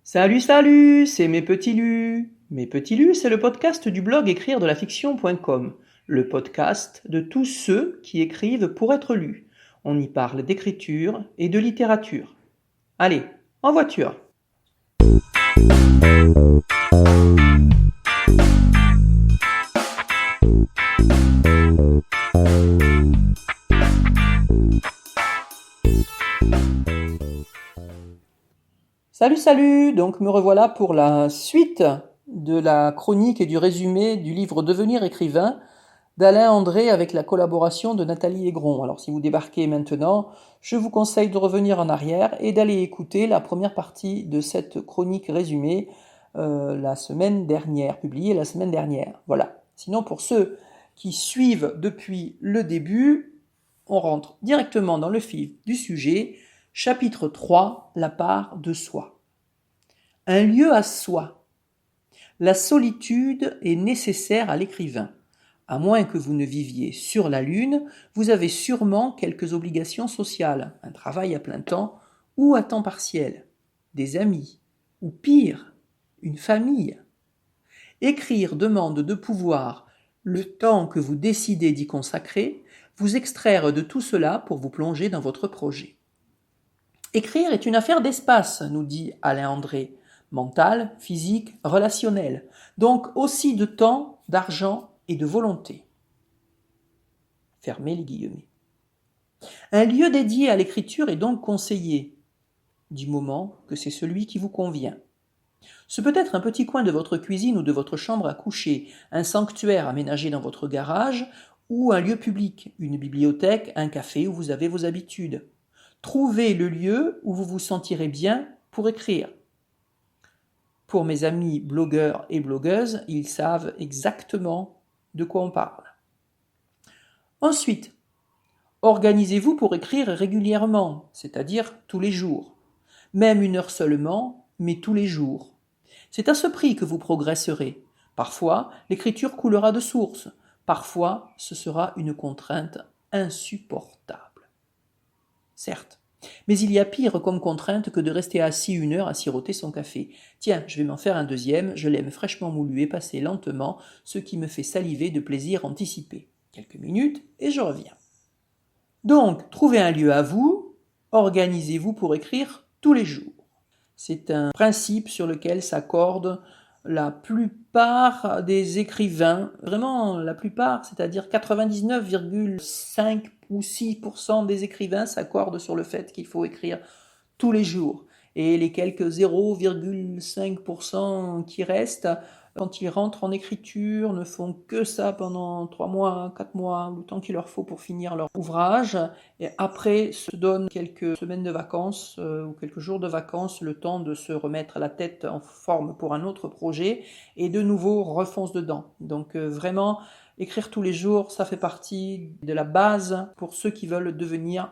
Salut, salut, c'est Mes Petits Lus. Mes Petits Lus, c'est le podcast du blog écrire-de-la-fiction.com, le podcast de tous ceux qui écrivent pour être lus. On y parle d'écriture et de littérature. Allez, en voiture. Salut, salut, donc me revoilà pour la suite de la chronique et du résumé du livre Devenir écrivain d'Alain André avec la collaboration de Nathalie Aigron. Alors si vous débarquez maintenant, je vous conseille de revenir en arrière et d'aller écouter la première partie de cette chronique résumée la semaine dernière, publiée la semaine dernière. Voilà. Sinon pour ceux qui suivent depuis le début, on rentre directement dans le fil du sujet. Chapitre 3, la part de soi. Un lieu à soi. La solitude est nécessaire à l'écrivain. À moins que vous ne viviez sur la Lune, vous avez sûrement quelques obligations sociales, un travail à plein temps ou à temps partiel, des amis, ou pire, une famille. Écrire demande de pouvoir, le temps que vous décidez d'y consacrer, vous extraire de tout cela pour vous plonger dans votre projet. Écrire est une affaire d'espace, nous dit Alain André, mental, physique, relationnel, donc aussi de temps, d'argent et de volonté. Fermez les guillemets. Un lieu dédié à l'écriture est donc conseillé, du moment que c'est celui qui vous convient. Ce peut être un petit coin de votre cuisine ou de votre chambre à coucher, un sanctuaire aménagé dans votre garage ou un lieu public, une bibliothèque, un café où vous avez vos habitudes. Trouvez le lieu où vous vous sentirez bien pour écrire. Pour mes amis blogueurs et blogueuses, ils savent exactement de quoi on parle. Ensuite, organisez-vous pour écrire régulièrement, c'est-à-dire tous les jours. Même 1 heure seulement, mais tous les jours. C'est à ce prix que vous progresserez. Parfois, l'écriture coulera de source. Parfois, ce sera une contrainte insupportable. Certes, mais il y a pire comme contrainte que de rester assis 1 heure à siroter son café. Tiens, je vais m'en faire un deuxième, je l'aime fraîchement moulu et passé lentement, ce qui me fait saliver de plaisir anticipé. Quelques minutes et je reviens. Donc, trouvez un lieu à vous, organisez-vous pour écrire tous les jours. C'est un principe sur lequel s'accordent la plupart des écrivains, vraiment la plupart, c'est-à-dire 99,5 ou 6% des écrivains s'accordent sur le fait qu'il faut écrire tous les jours. Et les quelques 0,5% qui restent, quand ils rentrent en écriture, ne font que ça pendant 3 mois, 4 mois, le temps qu'il leur faut pour finir leur ouvrage, et après se donnent quelques semaines de vacances ou quelques jours de vacances, le temps de se remettre la tête en forme pour un autre projet, et de nouveau refoncent dedans. Donc vraiment, écrire tous les jours, ça fait partie de la base pour ceux qui veulent devenir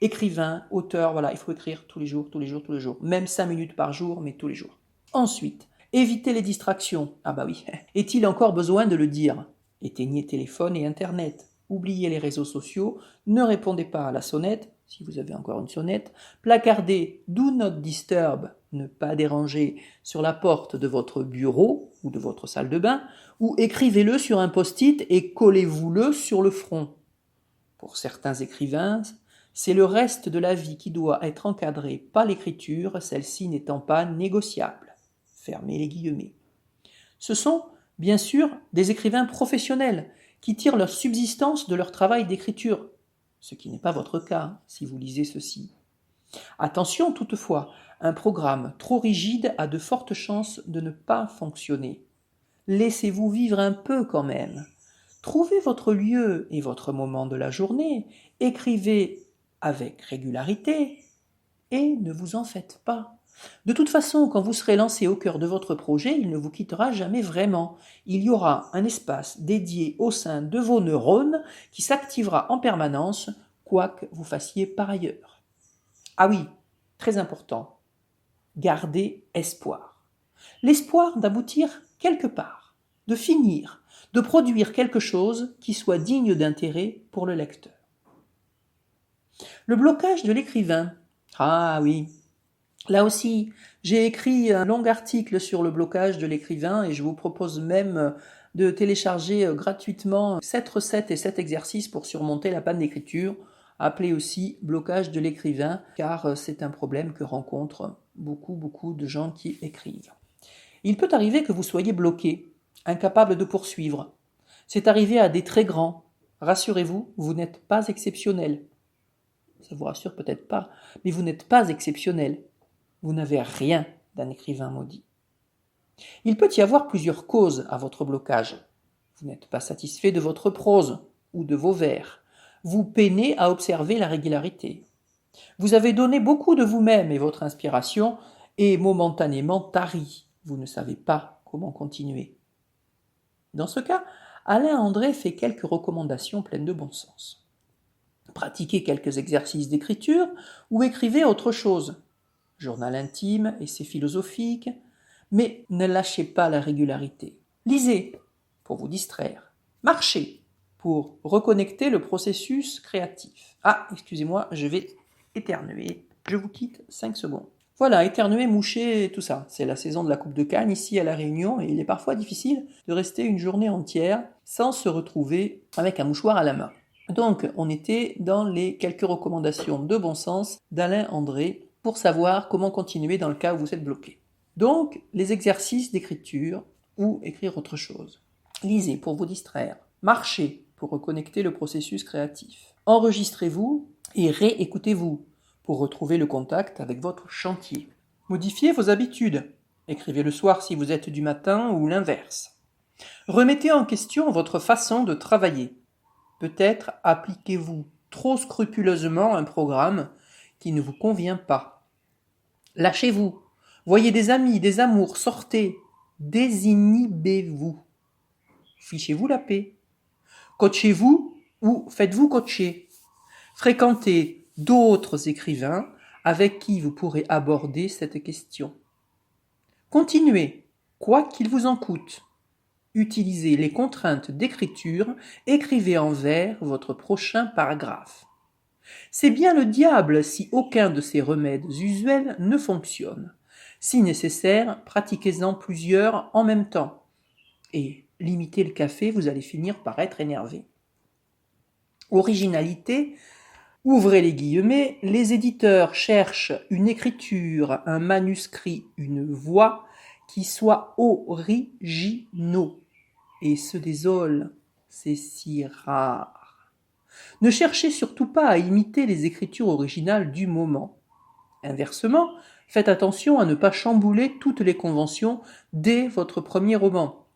écrivain, auteur, voilà, il faut écrire tous les jours, tous les jours, tous les jours, même 5 minutes par jour, mais tous les jours. Ensuite, évitez les distractions. Ah bah oui, est-il encore besoin de le dire? Éteignez téléphone et internet, oubliez les réseaux sociaux, ne répondez pas à la sonnette, si vous avez encore une sonnette, placardez Do Not Disturb, ne pas déranger, sur la porte de votre bureau ou de votre salle de bain, ou écrivez-le sur un post-it et collez-vous-le sur le front. Pour certains écrivains, c'est le reste de la vie qui doit être encadré par l'écriture, celle-ci n'étant pas négociable. Fermez les guillemets. Ce sont, bien sûr, des écrivains professionnels qui tirent leur subsistance de leur travail d'écriture, ce qui n'est pas votre cas si vous lisez ceci. Attention toutefois, un programme trop rigide a de fortes chances de ne pas fonctionner. Laissez-vous vivre un peu quand même. Trouvez votre lieu et votre moment de la journée, écrivez avec régularité et ne vous en faites pas. De toute façon, quand vous serez lancé au cœur de votre projet, il ne vous quittera jamais vraiment. Il y aura un espace dédié au sein de vos neurones qui s'activera en permanence, quoi que vous fassiez par ailleurs. Ah oui, très important, gardez espoir. L'espoir d'aboutir quelque part, de finir, de produire quelque chose qui soit digne d'intérêt pour le lecteur. Le blocage de l'écrivain. Ah oui, Là aussi, j'ai écrit un long article sur le blocage de l'écrivain et je vous propose même de télécharger gratuitement 7 recettes et 7 exercices pour surmonter la panne d'écriture, appelé aussi blocage de l'écrivain, car c'est un problème que rencontrent beaucoup de gens qui écrivent. Il peut arriver que vous soyez bloqué, incapable de poursuivre. C'est arrivé à des très grands. Rassurez-vous, vous n'êtes pas exceptionnel. Ça vous rassure peut-être pas, mais vous n'êtes pas exceptionnel. Vous n'avez rien d'un écrivain maudit. Il peut y avoir plusieurs causes à votre blocage. Vous n'êtes pas satisfait de votre prose ou de vos vers. Vous peinez à observer la régularité. Vous avez donné beaucoup de vous-même et votre inspiration est momentanément tarie. Vous ne savez pas comment continuer. Dans ce cas, Alain André fait quelques recommandations pleines de bon sens. Pratiquez quelques exercices d'écriture ou écrivez autre chose. Journal intime, essai philosophique, mais ne lâchez pas la régularité. Lisez pour vous distraire. Marchez pour reconnecter le processus créatif. Ah, excusez-moi, je vais éternuer. Je vous quitte 5 secondes. Voilà, éternuer, moucher, tout ça. C'est la saison de la Coupe de Cannes ici à La Réunion et il est parfois difficile de rester une journée entière sans se retrouver avec un mouchoir à la main. Donc, on était dans les quelques recommandations de bon sens d'Alain André pour savoir comment continuer dans le cas où vous êtes bloqué. Donc, les exercices d'écriture ou écrire autre chose. Lisez pour vous distraire. Marchez pour reconnecter le processus créatif. Enregistrez-vous et réécoutez-vous pour retrouver le contact avec votre chantier. Modifiez vos habitudes. Écrivez le soir si vous êtes du matin ou l'inverse. Remettez en question votre façon de travailler. Peut-être appliquez-vous trop scrupuleusement un programme qui ne vous convient pas. Lâchez-vous. Voyez des amis, des amours, sortez. Désinhibez-vous. Fichez-vous la paix. Coachez-vous ou faites-vous coacher. Fréquentez d'autres écrivains avec qui vous pourrez aborder cette question. Continuez, quoi qu'il vous en coûte. Utilisez les contraintes d'écriture, écrivez en vers votre prochain paragraphe. C'est bien le diable si aucun de ces remèdes usuels ne fonctionne. Si nécessaire, pratiquez-en plusieurs en même temps. Et limitez le café, vous allez finir par être énervé. Originalité, ouvrez les guillemets, les éditeurs cherchent une écriture, un manuscrit, une voix qui soient originaux. Et se désolent, c'est si rare. Ne cherchez surtout pas à imiter les écritures originales du moment. Inversement, faites attention à ne pas chambouler toutes les conventions dès votre premier roman.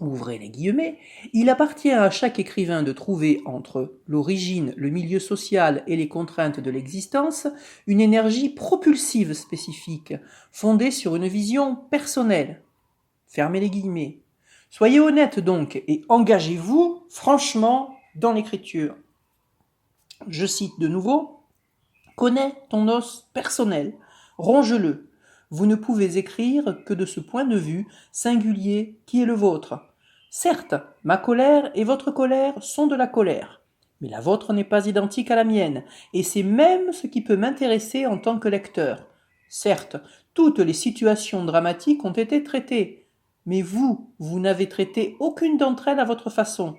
Ouvrez les guillemets, il appartient à chaque écrivain de trouver entre l'origine, le milieu social et les contraintes de l'existence une énergie propulsive spécifique, fondée sur une vision personnelle. Fermez les guillemets. Soyez honnête donc et engagez-vous franchement dans l'écriture. Je cite de nouveau, « Connais ton os personnel, ronge-le. Vous ne pouvez écrire que de ce point de vue singulier qui est le vôtre. Certes, ma colère et votre colère sont de la colère, mais la vôtre n'est pas identique à la mienne, et c'est même ce qui peut m'intéresser en tant que lecteur. Certes, toutes les situations dramatiques ont été traitées, mais vous n'avez traité aucune d'entre elles à votre façon.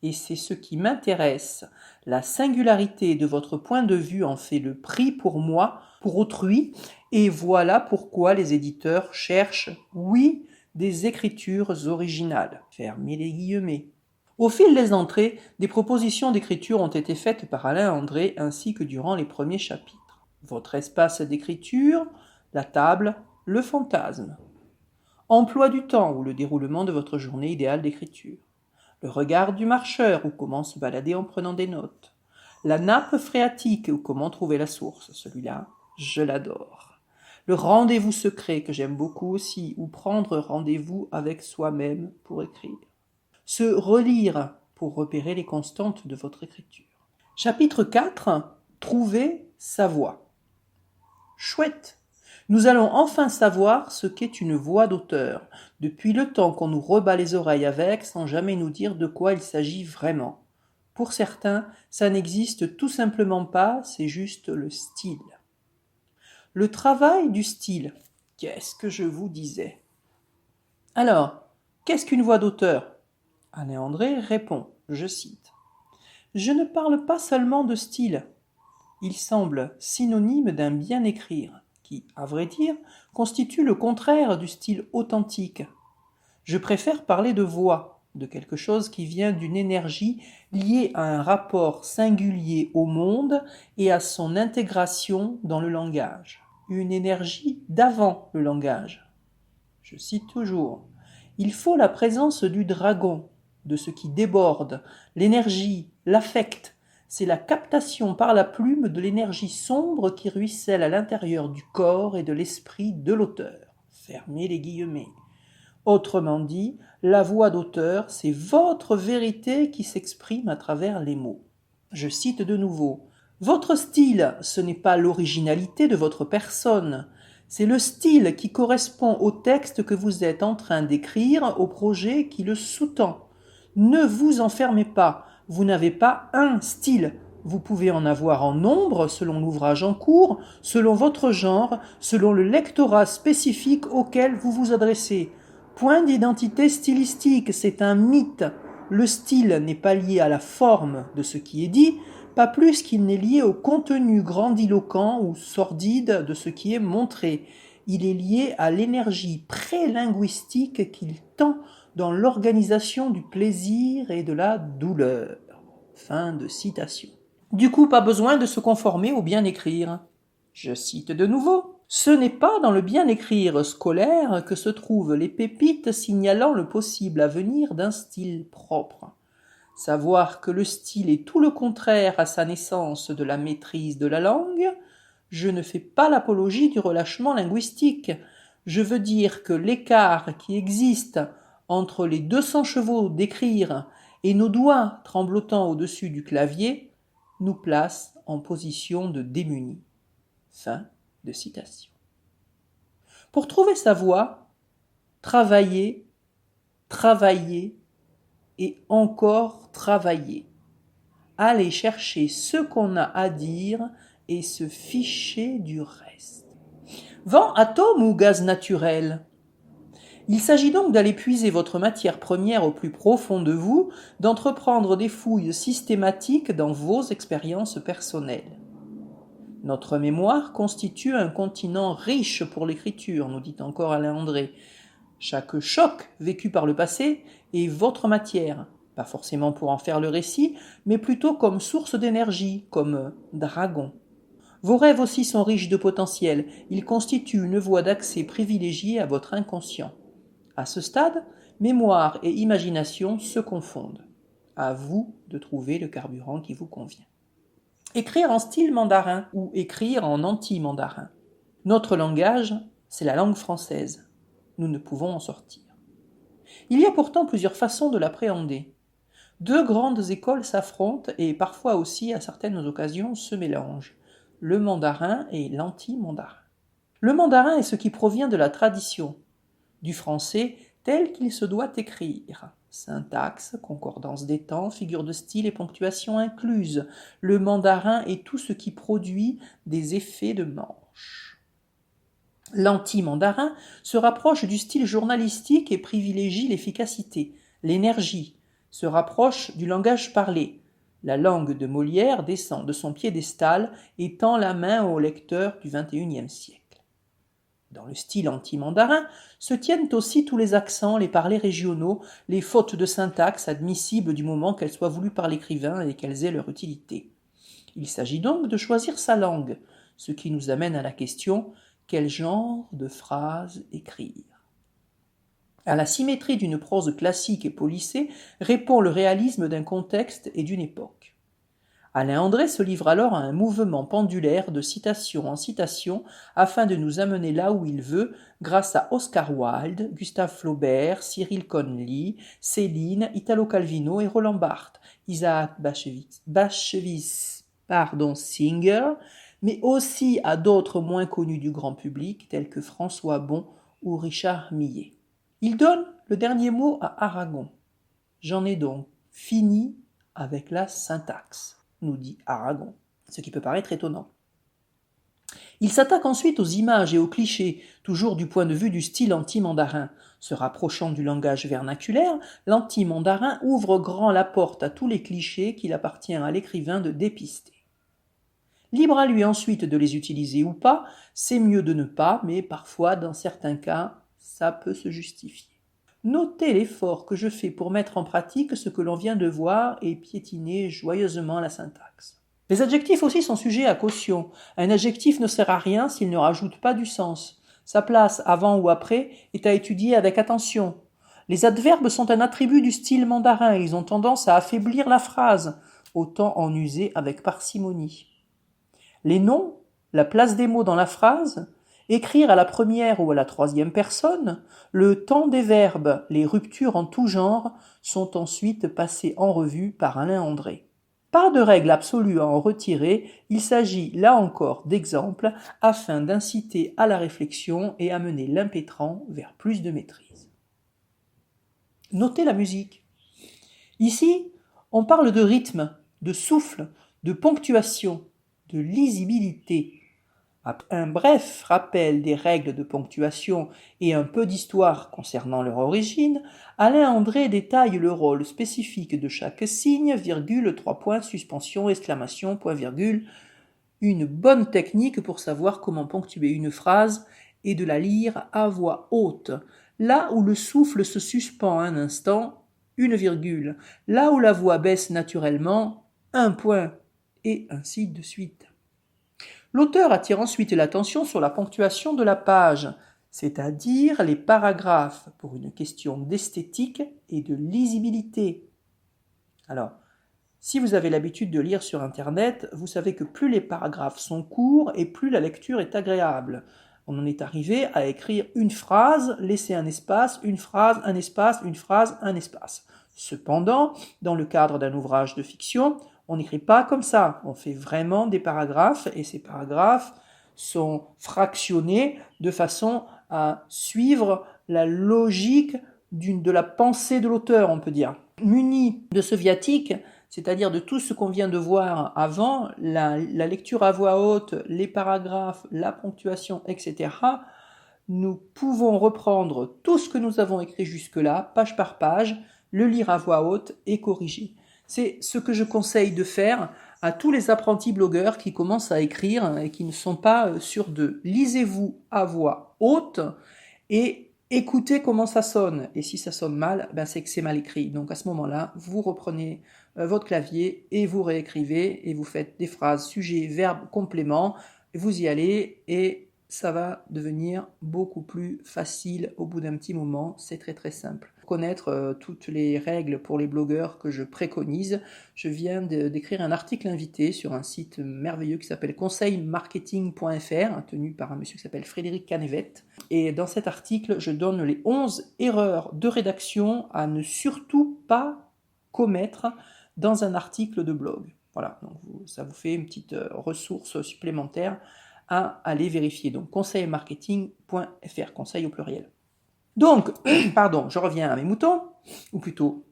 Et c'est ce qui m'intéresse. La singularité de votre point de vue en fait le prix pour moi, pour autrui, et voilà pourquoi les éditeurs cherchent, oui, des écritures originales. Fermez les guillemets. Au fil des entrées, des propositions d'écriture ont été faites par Alain André ainsi que durant les premiers chapitres. Votre espace d'écriture, la table, le fantasme. Emploi du temps ou le déroulement de votre journée idéale d'écriture. Le regard du marcheur ou comment se balader en prenant des notes. La nappe phréatique ou comment trouver la source. Celui-là, je l'adore. Le rendez-vous secret que j'aime beaucoup aussi, ou prendre rendez-vous avec soi-même pour écrire. Se relire pour repérer les constantes de votre écriture. Chapitre 4. Trouver sa voix. Chouette! Nous allons enfin savoir ce qu'est une voix d'auteur, depuis le temps qu'on nous rebat les oreilles avec sans jamais nous dire de quoi il s'agit vraiment. Pour certains, ça n'existe tout simplement pas, c'est juste le style. Le travail du style. Qu'est-ce que je vous disais? Alors, qu'est-ce qu'une voix d'auteur? Alain André répond, je cite, « Je ne parle pas seulement de style. Il semble synonyme d'un bien écrire, qui, à vrai dire, constitue le contraire du style authentique. Je préfère parler de voix, de quelque chose qui vient d'une énergie liée à un rapport singulier au monde et à son intégration dans le langage. Une énergie d'avant le langage. » Je cite toujours. Il faut la présence du dragon, de ce qui déborde, l'énergie, l'affect. C'est la captation par la plume de l'énergie sombre qui ruisselle à l'intérieur du corps et de l'esprit de l'auteur. Fermez les guillemets. Autrement dit, la voix d'auteur, c'est votre vérité qui s'exprime à travers les mots. Je cite de nouveau. Votre style, ce n'est pas l'originalité de votre personne, c'est le style qui correspond au texte que vous êtes en train d'écrire, au projet qui le sous-tend. Ne vous enfermez pas, vous n'avez pas un style. Vous pouvez en avoir en nombre selon l'ouvrage en cours, selon votre genre, selon le lectorat spécifique auquel vous vous adressez. Point d'identité stylistique, c'est un mythe. Le style n'est pas lié à la forme de ce qui est dit, pas plus qu'il n'est lié au contenu grandiloquent ou sordide de ce qui est montré. Il est lié à l'énergie prélinguistique qu'il tend dans l'organisation du plaisir et de la douleur. Fin de citation. Du coup, pas besoin de se conformer au bien écrire. Je cite de nouveau. Ce n'est pas dans le bien écrire scolaire que se trouvent les pépites signalant le possible avenir d'un style propre. Savoir que le style est tout le contraire à sa naissance de la maîtrise de la langue, je ne fais pas l'apologie du relâchement linguistique. Je veux dire que l'écart qui existe entre les 200 chevaux d'écrire et nos doigts tremblotant au-dessus du clavier nous place en position de démunis. Fin de citation. Pour trouver sa voix, travailler, travailler et encore travailler. Aller chercher ce qu'on a à dire et se ficher du reste. Vent, atome ou gaz naturel? Il s'agit donc d'aller puiser votre matière première au plus profond de vous, d'entreprendre des fouilles systématiques dans vos expériences personnelles. Notre mémoire constitue un continent riche pour l'écriture, nous dit encore Alain André. Chaque choc vécu par le passé est votre matière, pas forcément pour en faire le récit, mais plutôt comme source d'énergie, comme dragon. Vos rêves aussi sont riches de potentiel, ils constituent une voie d'accès privilégiée à votre inconscient. À ce stade, mémoire et imagination se confondent. À vous de trouver le carburant qui vous convient. Écrire en style mandarin ou écrire en anti-mandarin. Notre langage, c'est la langue française. Nous ne pouvons en sortir. Il y a pourtant plusieurs façons de l'appréhender. Deux grandes écoles s'affrontent et parfois aussi, à certaines occasions, se mélangent. Le mandarin et l'anti-mandarin. Le mandarin est ce qui provient de la tradition, du français tel qu'il se doit écrire. Syntaxe, concordance des temps, figure de style et ponctuation incluses. Le mandarin est tout ce qui produit des effets de manche. L'anti-mandarin se rapproche du style journalistique et privilégie l'efficacité, l'énergie, se rapproche du langage parlé. La langue de Molière descend de son piédestal et tend la main au lecteur du XXIe siècle. Dans le style anti-mandarin se tiennent aussi tous les accents, les parlers régionaux, les fautes de syntaxe admissibles du moment qu'elles soient voulues par l'écrivain et qu'elles aient leur utilité. Il s'agit donc de choisir sa langue, ce qui nous amène à la question « quel genre de phrase écrire ?» À la symétrie d'une prose classique et polissée répond le réalisme d'un contexte et d'une époque. Alain André se livre alors à un mouvement pendulaire de citation en citation afin de nous amener là où il veut grâce à Oscar Wilde, Gustave Flaubert, Cyril Connolly, Céline, Italo Calvino et Roland Barthes, Isaac Bashevis, Singer, mais aussi à d'autres moins connus du grand public tels que François Bon ou Richard Millet. Il donne le dernier mot à Aragon. J'en ai donc fini avec la syntaxe, nous dit Aragon, ce qui peut paraître étonnant. Il s'attaque ensuite aux images et aux clichés, toujours du point de vue du style anti-mandarin. Se rapprochant du langage vernaculaire, l'anti-mandarin ouvre grand la porte à tous les clichés qu'il appartient à l'écrivain de dépister. Libre à lui ensuite de les utiliser ou pas, c'est mieux de ne pas, mais parfois, dans certains cas, ça peut se justifier. Notez l'effort que je fais pour mettre en pratique ce que l'on vient de voir et piétiner joyeusement la syntaxe. Les adjectifs aussi sont sujets à caution. Un adjectif ne sert à rien s'il ne rajoute pas du sens. Sa place, avant ou après, est à étudier avec attention. Les adverbes sont un attribut du style mandarin et ils ont tendance à affaiblir la phrase. Autant en user avec parcimonie. Les noms, la place des mots dans la phrase, écrire à la première ou à la troisième personne, le temps des verbes, les ruptures en tout genre sont ensuite passés en revue par Alain André. Pas de règle absolue à en retirer, il s'agit là encore d'exemples afin d'inciter à la réflexion et à mener l'impétrant vers plus de maîtrise. Notez la musique. Ici, on parle de rythme, de souffle, de ponctuation, de lisibilité. Un bref rappel des règles de ponctuation et un peu d'histoire concernant leur origine, Alain André détaille le rôle spécifique de chaque signe, virgule, 3 points, suspension, exclamation, point virgule, une bonne technique pour savoir comment ponctuer une phrase et de la lire à voix haute. Là où le souffle se suspend un instant, une virgule. Là où la voix baisse naturellement, un point, et ainsi de suite. L'auteur attire ensuite l'attention sur la ponctuation de la page, c'est-à-dire les paragraphes, pour une question d'esthétique et de lisibilité. Alors, si vous avez l'habitude de lire sur Internet, vous savez que plus les paragraphes sont courts et plus la lecture est agréable. On en est arrivé à écrire une phrase, laisser un espace, une phrase, un espace, une phrase, un espace. Cependant, dans le cadre d'un ouvrage de fiction, on n'écrit pas comme ça. On fait vraiment des paragraphes et ces paragraphes sont fractionnés de façon à suivre la logique de la pensée de l'auteur, on peut dire. Muni de ce viatique, c'est-à-dire de tout ce qu'on vient de voir avant, la lecture à voix haute, les paragraphes, la ponctuation, etc., nous pouvons reprendre tout ce que nous avons écrit jusque-là, page par page, le lire à voix haute et corriger. C'est ce que je conseille de faire à tous les apprentis blogueurs qui commencent à écrire et qui ne sont pas sûrs d'eux. Lisez-vous à voix haute et écoutez comment ça sonne. Et si ça sonne mal, c'est que c'est mal écrit. Donc à ce moment-là, vous reprenez votre clavier et vous réécrivez et vous faites des phrases, sujet, verbe, complément. Vous y allez et ça va devenir beaucoup plus facile au bout d'un petit moment. C'est très très simple. Pour connaître toutes les règles pour les blogueurs que je préconise, je viens d'écrire un article invité sur un site merveilleux qui s'appelle conseilmarketing.fr, tenu par un monsieur qui s'appelle Frédéric Canevet. Et dans cet article, je donne les 11 erreurs de rédaction à ne surtout pas commettre dans un article de blog. Voilà, donc ça vous fait une petite ressource supplémentaire à aller vérifier. Donc conseilmarketing.fr, conseil au pluriel. Donc, je reviens à mes moutons, ou plutôt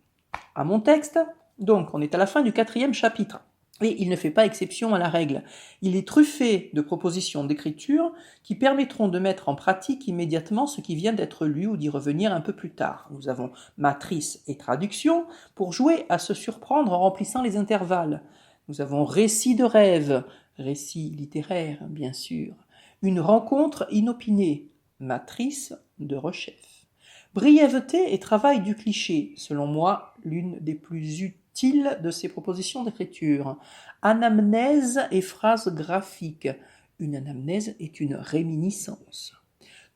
à mon texte. Donc, on est à la fin du 4e chapitre. Et il ne fait pas exception à la règle. Il est truffé de propositions d'écriture qui permettront de mettre en pratique immédiatement ce qui vient d'être lu ou d'y revenir un peu plus tard. Nous avons matrice et traduction pour jouer à se surprendre en remplissant les intervalles. Nous avons récit de rêve, récit littéraire bien sûr, une rencontre inopinée, matrice de rechef. Brièveté et travail du cliché, selon moi, l'une des plus utiles de ces propositions d'écriture. Anamnèse et phrase graphique. Une anamnèse est une réminiscence.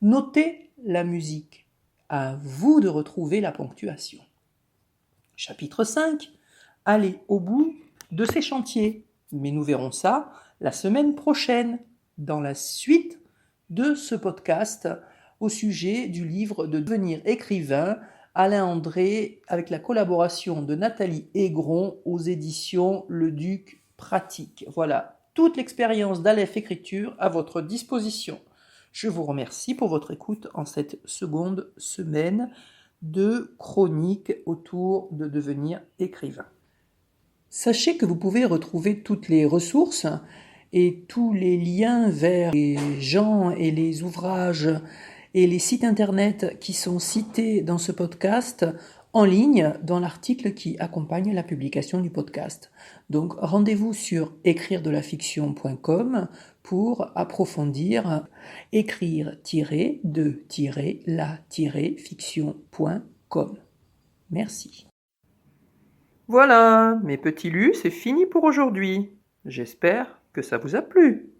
Notez la musique. À vous de retrouver la ponctuation. Chapitre 5. Allez au bout de ces chantiers. Mais nous verrons ça la semaine prochaine, dans la suite de ce podcast au sujet du livre de devenir écrivain, Alain André, avec la collaboration de Nathalie Aigron aux éditions Le Duc Pratique. Voilà, toute l'expérience d'Aleph Écriture à votre disposition. Je vous remercie pour votre écoute en cette seconde semaine de chronique autour de devenir écrivain. Sachez que vous pouvez retrouver toutes les ressources et tous les liens vers les gens et les ouvrages et les sites internet qui sont cités dans ce podcast en ligne dans l'article qui accompagne la publication du podcast. Donc rendez-vous sur écrire-de-la-fiction.com pour approfondir écrire-de-la-fiction.com. Merci. Voilà, mes petits lus, c'est fini pour aujourd'hui. J'espère que ça vous a plu.